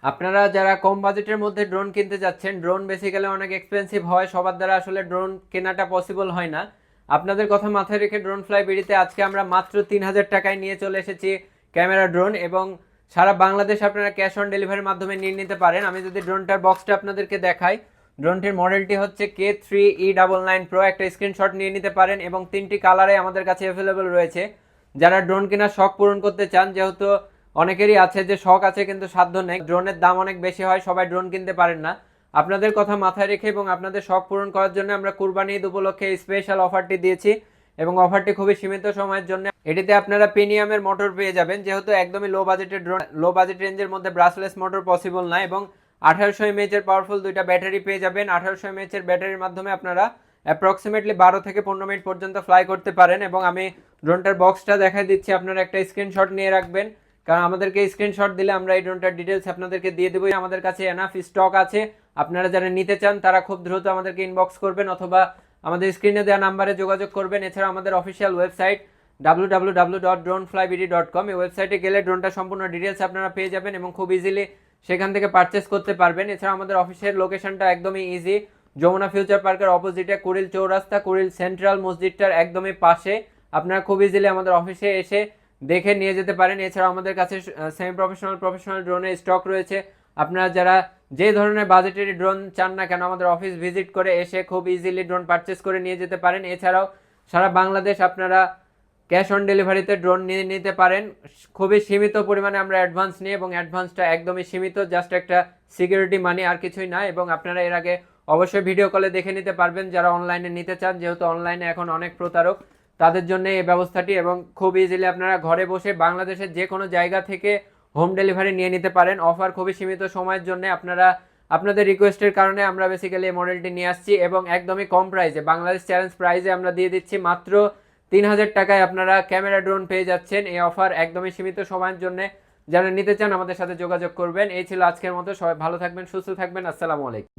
আপনারা যারা কম বাজেটের মধ্যে ড্রোন কিনতে যাচ্ছেন, ড্রোন বেসিক্যালি অনেক এক্সপেন্সিভ হয়, সবার দ্বারা আসলে ড্রোন কেনাটা পসিবল হয় না। আপনাদের কথা মাথায় রেখে ড্রোন ফ্লাই বিডিতে আজকে আমরা মাত্র 3000 টাকায় নিয়ে চলে এসেছি ক্যামেরা ড্রোন, এবং সারা বাংলাদেশ আপনারা ক্যাশ অন ডেলিভারির মাধ্যমে নিয়ে নিতে পারেন। আমি যদি ড্রোনটার বক্সটা আপনাদেরকে দেখাই, ড্রোনটির মডেলটি হচ্ছে K3E99 Pro। একটা স্ক্রিনশট নিয়ে নিতে পারেন, এবং 3টি কালারে আমাদের কাছে অ্যাভেলেবল রয়েছে। যারা ড্রোন কেনার শখ পূরণ করতে চান, যেহেতু অনেকেরই আছে যে শখ আছে কিন্তু সাধ্য নেই, ড্রোনের দাম অনেক বেশি হয়, সবাই ড্রোন কিনতে পারেন না, আপনাদের কথা মাথায় রেখে এবং আপনাদের শখ পূরণ করার জন্য আমরা কুরবানি ঈদ উপলক্ষে স্পেশাল অফারটি দিয়েছি, এবং অফারটি খুবই সীমিত সময়ের জন্য। এটিতে আপনারা প্রিমিয়ামের মোটর পেয়ে যাবেন, যেহেতু একদমই লো বাজেটের ড্রোন, লো বাজেট রেঞ্জের মধ্যে ব্রাসলেস মোটর পসিবল না, এবং 1800 mAh এর পাওয়ারফুল দুইটা ব্যাটারি পেয়ে যাবেন। 1800 mAh এর ব্যাটারির মাধ্যমে আপনারা অ্যাপ্রক্সিমেটলি 12 থেকে 15 মিনিট পর্যন্ত ফ্লাই করতে পারেন। এবং আমি ড্রোনটার বক্সটা দেখাই দিচ্ছি, আপনারা একটা স্ক্রিনশট নিয়ে রাখবেন, কারণ আমাদেরকে স্ক্রিনশট দিলে আমরা এই ড্রোনটার ডিটেলস আপনাদেরকে দিয়ে দেবো। আমাদের কাছে এনাফ স্টক আছে, আপনারা যারা নিতে চান তারা খুব দ্রুত আমাদেরকে ইনবক্স করবেন অথবা আমাদের স্ক্রিনে দেওয়া নাম্বারে যোগাযোগ করবেন। এছাড়া আমাদের অফিসিয়াল ওয়েবসাইট www.droneflybd.com, এই ওয়েবসাইটে গেলে ড্রোনটা সম্পূর্ণ ডিটেলস আপনারা পেয়ে যাবেন এবং খুব ইজিলি সেখান থেকে পারচেস করতে পারবেন। এছাড়া আমাদের অফিসের লোকেশনটা একদমই ইজি, যমুনা ফিউচার পার্কের অপোজিটে কুড়িল চৌরাস্তা, কুড়িল সেন্ট্রাল মসজিদটার একদমই পাশে। আপনারা খুব ইজিলি আমাদের অফিসে এসে দেখে নিয়ে যেতে পারেন। এছাড়া আমাদের কাছে সেমি প্রফেশনাল, প্রফেশনাল ড্রোনের স্টক রয়েছে। আপনারা যারা যে ধরনের বাজেটের ড্রোন চান না কেন, আমাদের অফিস ভিজিট করে এসে খুব ইজিলি ড্রোন পারচেস করে নিয়ে যেতে পারেন। এছাড়াও সারা বাংলাদেশ আপনারা ক্যাশ অন ডেলিভারিতে ড্রোন নিয়ে নিতে পারেন। খুবই সীমিত পরিমাণে আমরা অ্যাডভান্স নিই, এবং অ্যাডভান্সটা একদমই সীমিত, জাস্ট একটা সিকিউরিটি মানি, আর কিছুই না। এবং আপনারা এর আগে অবশ্যই ভিডিও কলে দেখে নিতে পারবেন যারা অনলাইনে নিতে চান, যেহেতু অনলাইনে এখন অনেক প্রতারক, তাদের জন্য এই ব্যবস্থাটি। এবং খুব ইজিলি আপনারা ঘরে বসে বাংলাদেশের যে কোনো জায়গা থেকে হোম ডেলিভারি নিয়ে নিতে পারেন। অফার খুবই সীমিত সময়ের জন্য, আপনারা আপনাদের রিকোয়েস্টের কারণে আমরা বেসিক্যালি এই মডেলটি নিয়ে আসছি, এবং একদমই কম প্রাইসে, বাংলাদেশ চ্যালেঞ্জ প্রাইসে আমরা দিয়ে দিচ্ছি মাত্র 3000 টাকায় আপনারা ক্যামেরা ড্রোন পেয়ে যাচ্ছেন। এই অফার একদমই সীমিত সময়ের জন্য, যারা নিতে চান আমাদের সাথে যোগাযোগ করবেন। এই ছিল আজকের মতো, সবাই ভালো থাকবেন, সুস্থ থাকবেন, আসসালামু আলাইকুম।